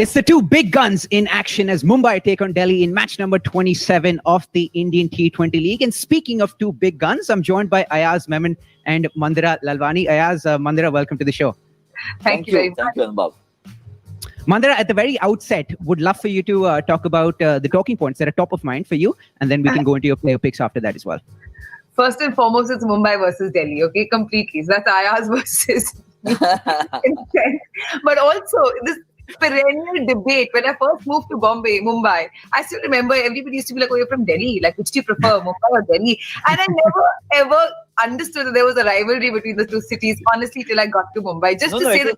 It's the two big guns in action as Mumbai take on Delhi in match number 27 of the Indian T20 League. And speaking of two big guns, I'm joined by Ayaz, Memon and Mandira, Lalvani. Ayaz, Mandira, welcome to the show. Thank you very much. Thank you, Anubhav. Mandira, at the very outset, would love for you to talk about the talking points that are top of mind for you, and then we can go into your player picks after that as well. First and foremost, it's Mumbai versus Delhi, okay? Completely. So that's Ayaz versus intent. But also, this perennial debate, when I first moved to Mumbai, I still remember everybody used to be like, oh, you're from Delhi. Like, which do you prefer, Mumbai or Delhi? And I never, ever understood that there was a rivalry between the two cities, honestly, till I got to Mumbai. Just to say that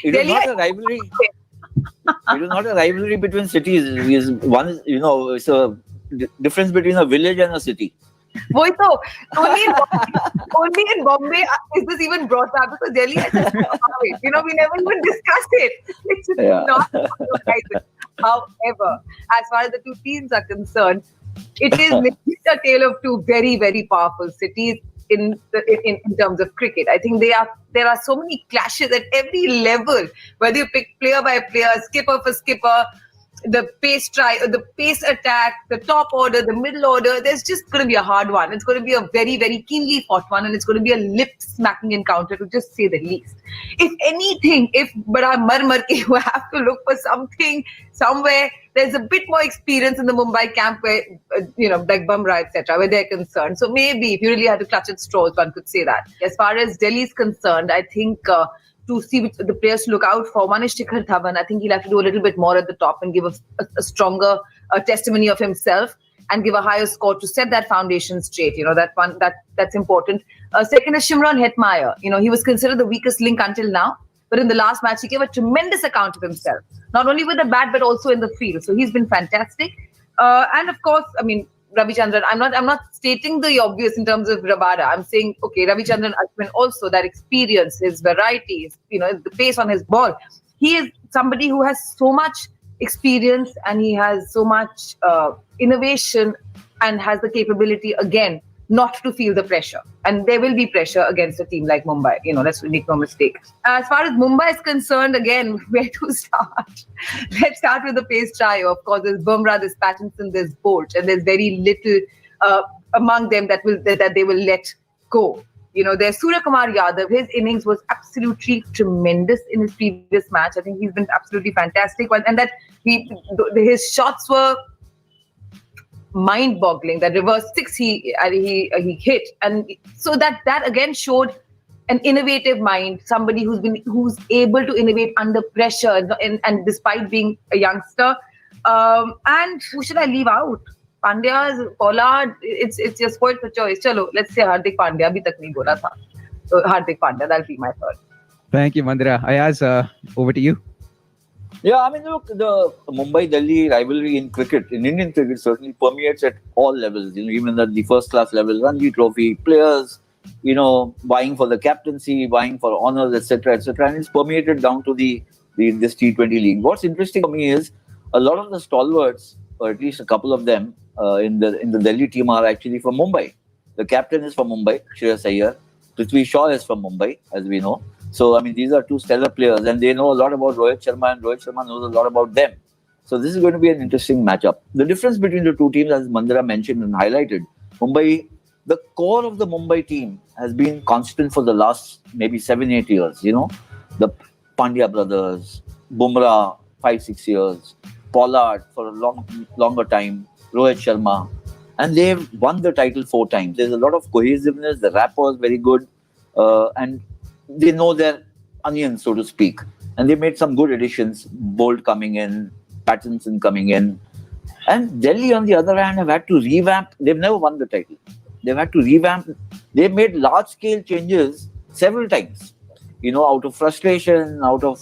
it Delhi... is not a rivalry. It is not a rivalry between cities. One is, it's a difference between a village and a city. Only in Bombay is this even brought up, because Delhi has just we never even discussed it. It's not However, as far as the two teams are concerned, it is a tale of two very, very powerful cities in terms of cricket. I think there are so many clashes at every level, whether you pick player by player, skipper for skipper, the pace attack, the top order, the middle order. There's just going to be a hard one. It's going to be a very, very keenly fought one, and it's going to be a lip-smacking encounter, to just say the least. If anything, if bada mar ke you have to look for something somewhere, there's a bit more experience in the Mumbai camp where, like Bumrah, etc., where they're concerned. So maybe if you really had to clutch at straws, one could say that. As far as Delhi is concerned, I think to see which the players to look out for, one is Shikhar Dhawan. I think he'll have to do a little bit more at the top and give a stronger testimony of himself and give a higher score to set that foundation straight. That's important. Second is Shimron Hetmeyer. He was considered the weakest link until now, but in the last match, he gave a tremendous account of himself, not only with the bat, but also in the field. So he's been fantastic. And of course, Ravichandran, I'm not stating the obvious in terms of Rabada. I'm saying, okay, Ravichandran Ashwin also, that experience, his varieties, the pace on his ball. He is somebody who has so much experience and he has so much innovation and has the capability, again, not to feel the pressure. And there will be pressure against a team like Mumbai. Let's make no mistake. As far as Mumbai is concerned, again, where to start? Let's start with the pace trio. Of course, there's Bumrah, there's Pattinson, there's Bolt, and there's very little among them that they will let go. There's Surya Kumar Yadav. His innings was absolutely tremendous in his previous match. I think he's been absolutely fantastic. And that his shots were mind-boggling. That reverse six he hit, and so that again showed an innovative mind, somebody who's able to innovate under pressure and despite being a youngster. And who should I leave out? Pandya, Pollard. It's your spoiled for choice. Chalo, let's say Hardik Pandya. Abhi tak nahi bola tha. So Hardik Pandya, that'll be my third. Thank you, Mandira. Ayaz, over to you. Yeah, look, the Mumbai-Delhi rivalry in Indian cricket, certainly permeates at all levels. Even at the first-class level, Ranji Trophy, players, vying for the captaincy, vying for honours, etc., etc., and it's permeated down to this T20 league. What's interesting for me is a lot of the stalwarts, or at least a couple of them, in the Delhi team are actually from Mumbai. The captain is from Mumbai, Shreyas Iyer. Prithvi Shaw is from Mumbai, as we know. So, these are two stellar players and they know a lot about Rohit Sharma and Rohit Sharma knows a lot about them. So, this is going to be an interesting matchup. The difference between the two teams, as Mandira mentioned and highlighted, Mumbai, the core of the Mumbai team has been constant for the last maybe 7-8 years. The Pandya brothers, Bumrah, 5-6 years, Pollard for a longer time, Rohit Sharma. And they've won the title 4 times. There's a lot of cohesiveness, the rapport is very good. And they know their onions, so to speak. And they made some good additions. Bolt coming in, Pattinson coming in. And Delhi, on the other hand, have had to revamp. They've never won the title. They've had to revamp. They've made large-scale changes several times. Out of frustration, out of,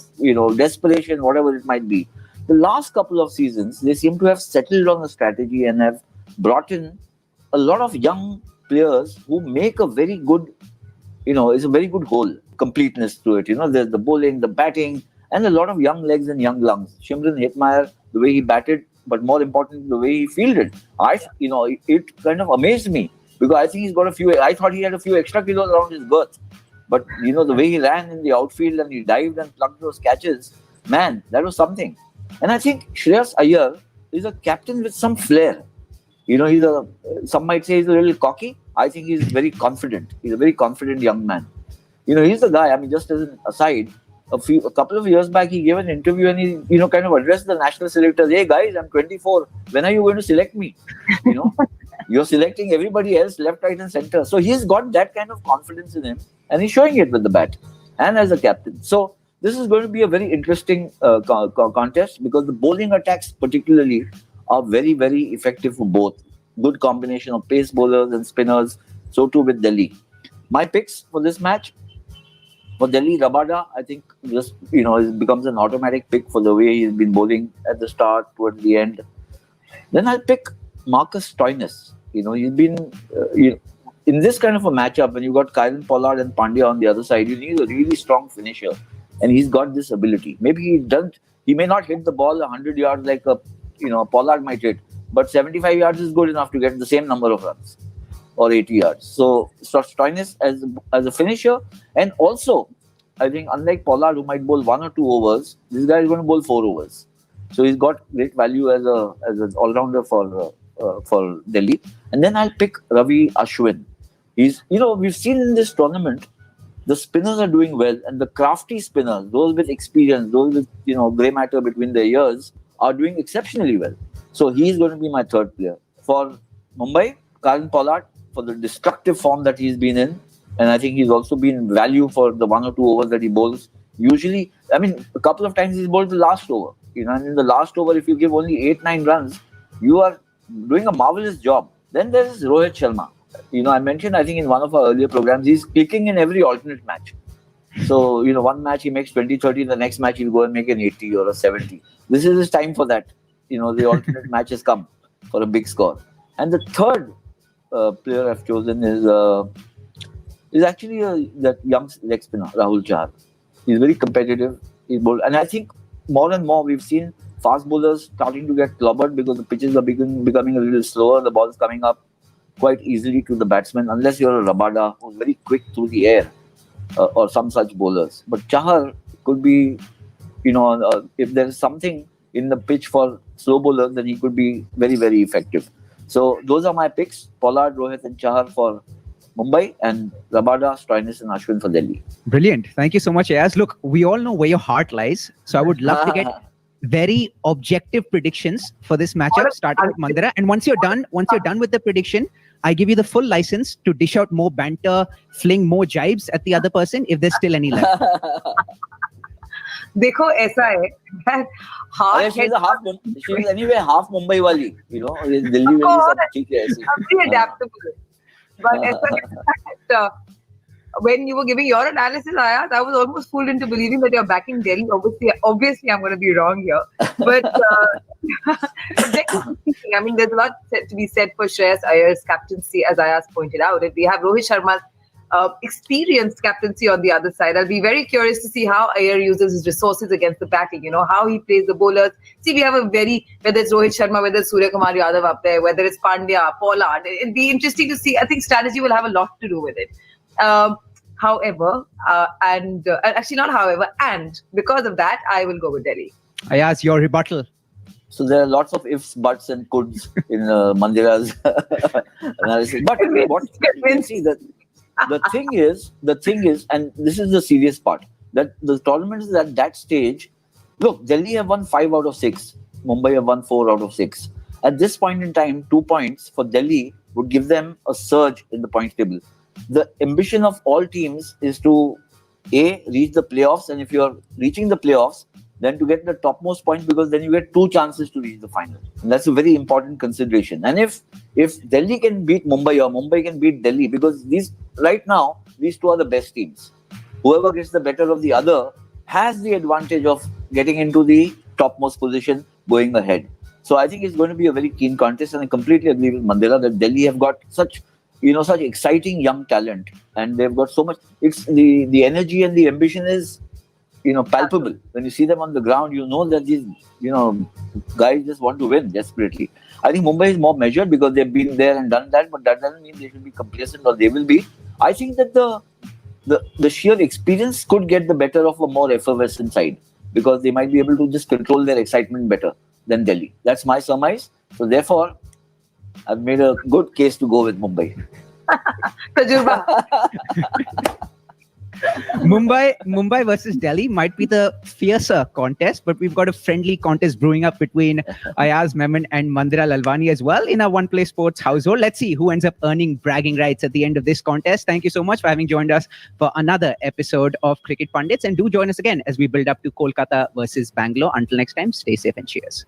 desperation, whatever it might be. The last couple of seasons, they seem to have settled on a strategy and have brought in a lot of young players who make a very good, it's a very good whole. Completeness to it. There's the bowling, the batting, and a lot of young legs and young lungs. Shimron Hetmeyer, the way he batted, but more importantly, the way he fielded. It kind of amazed me because I think he's got I thought he had a few extra kilos around his girth. But, the way he ran in the outfield and he dived and plucked those catches, man, that was something. And I think Shreyas Iyer is a captain with some flair. Some might say he's a little cocky. I think he's very confident. He's a very confident young man. He's the guy. I mean, just as an aside, a couple of years back, he gave an interview and he, kind of addressed the national selectors. Hey guys, I'm 24. When are you going to select me? You're selecting everybody else left, right, and center. So he's got that kind of confidence in him, and he's showing it with the bat and as a captain. So this is going to be a very interesting contest because the bowling attacks, particularly, are very, very effective for both. Good combination of pace bowlers and spinners. So too with Delhi. My picks for this match. For Delhi, Rabada, I think just, it becomes an automatic pick for the way he's been bowling at the start, towards the end. Then I'll pick Marcus Stoinis. He's been, in this kind of a matchup, when you've got Kyron Pollard and Pandya on the other side, you need a really strong finisher. And he's got this ability. Maybe he may not hit the ball 100 yards like Pollard might hit, but 75 yards is good enough to get the same number of runs. Or 80 yards. So Stoinis as a finisher, and also I think unlike Pollard who might bowl 1 or 2 overs, this guy is going to bowl 4 overs. So he's got great value as an all-rounder for Delhi. And then I'll pick Ravi Ashwin. We've seen in this tournament the spinners are doing well, and the crafty spinners, those with experience, those with grey matter between their ears, are doing exceptionally well. So he's going to be my third player for Mumbai. Kyron Pollard, for the destructive form that he's been in, and I think he's also been value for the 1 or 2 overs that he bowls. Usually, I mean, a couple of times he's bowled the last over. And in the last over, if you give only 8-9 runs, you are doing a marvelous job. Then there is Rohit Sharma. I mentioned, I think in one of our earlier programs, he's clicking in every alternate match. So, one match he makes 20-30, the next match he'll go and make an 80 or a 70. This is his time for that. The alternate matches come for a big score. And the third player I've chosen is actually that young leg spinner, Rahul Chahar. He's very competitive. He's bowled, and I think more and more we've seen fast bowlers starting to get clobbered because the pitches are becoming a little slower. The ball is coming up quite easily to the batsman, unless you're a Rabada who's very quick through the air or some such bowlers. But Chahar could be, if there's something in the pitch for slow bowlers, then he could be very, very effective. So those are my picks: Pollard, Rohit, and Chahar for Mumbai, and Rabada, Stoinis, and Ashwin for Delhi. Brilliant. Thank you so much, Ayaz. Look, we all know where your heart lies. So I would love to get very objective predictions for this matchup, starting with Mandira. And once you're done with the prediction, I give you the full license to dish out more banter, fling more jibes at the other person if there's still any left. देखो ऐसा है that she's anyway half Mumbai wali, Delhi wali सब ठीक है ऐसे. Very adaptable. But ऐसा that when you were giving your analysis, Ayaz, I was almost fooled into believing that you're backing Delhi. Obviously, I'm going to be wrong here. But I mean, there's a lot to be said for Shreyas Iyer's captaincy, as Ayaz pointed out. If we have Rohit Sharma's experienced captaincy on the other side, I'll be very curious to see how Iyer uses his resources against the batting, how he plays the bowlers. See, we have whether it's Rohit Sharma, whether it's Surya Kumar Yadav up there, whether it's Pandya, Pollard. It'll be interesting to see. I think strategy will have a lot to do with it. However, and because of that, I will go with Delhi. Ayaz, your rebuttal. So there are lots of ifs, buts, and coulds in Mandira's analysis. But what see the thing is, and this is the serious part, that the tournament is at that stage. Look, Delhi have won 5 out of 6. Mumbai have won 4 out of 6. At this point in time, 2 points for Delhi would give them a surge in the points table. The ambition of all teams is to reach the playoffs, and if you're reaching the playoffs, then to get the topmost points, because then you get 2 chances to reach the final. And that's a very important consideration. And if Delhi can beat Mumbai or Mumbai can beat Delhi, because right now these 2 are the best teams. Whoever gets the better of the other has the advantage of getting into the topmost position going ahead. So I think it's going to be a very keen contest, and I completely agree with Mandira that Delhi have got such exciting young talent, and they've got so much. It's the energy and the ambition is, palpable. When you see them on the ground, that these, guys just want to win desperately. I think Mumbai is more measured because they've been there and done that, but that doesn't mean they should be complacent, or they will be. I think that the sheer experience could get the better of a more effervescent side. because they might be able to just control their excitement better than Delhi. That's my surmise. So therefore, I've made a good case to go with Mumbai. Tajurba. Mumbai versus Delhi might be the fiercer contest, but we've got a friendly contest brewing up between Ayaz, Memon and Mandira Lalvani as well in our One Play Sports household. Let's see who ends up earning bragging rights at the end of this contest. Thank you so much for having joined us for another episode of Cricket Pundits, and do join us again as we build up to Kolkata versus Bangalore. Until next time, stay safe and cheers.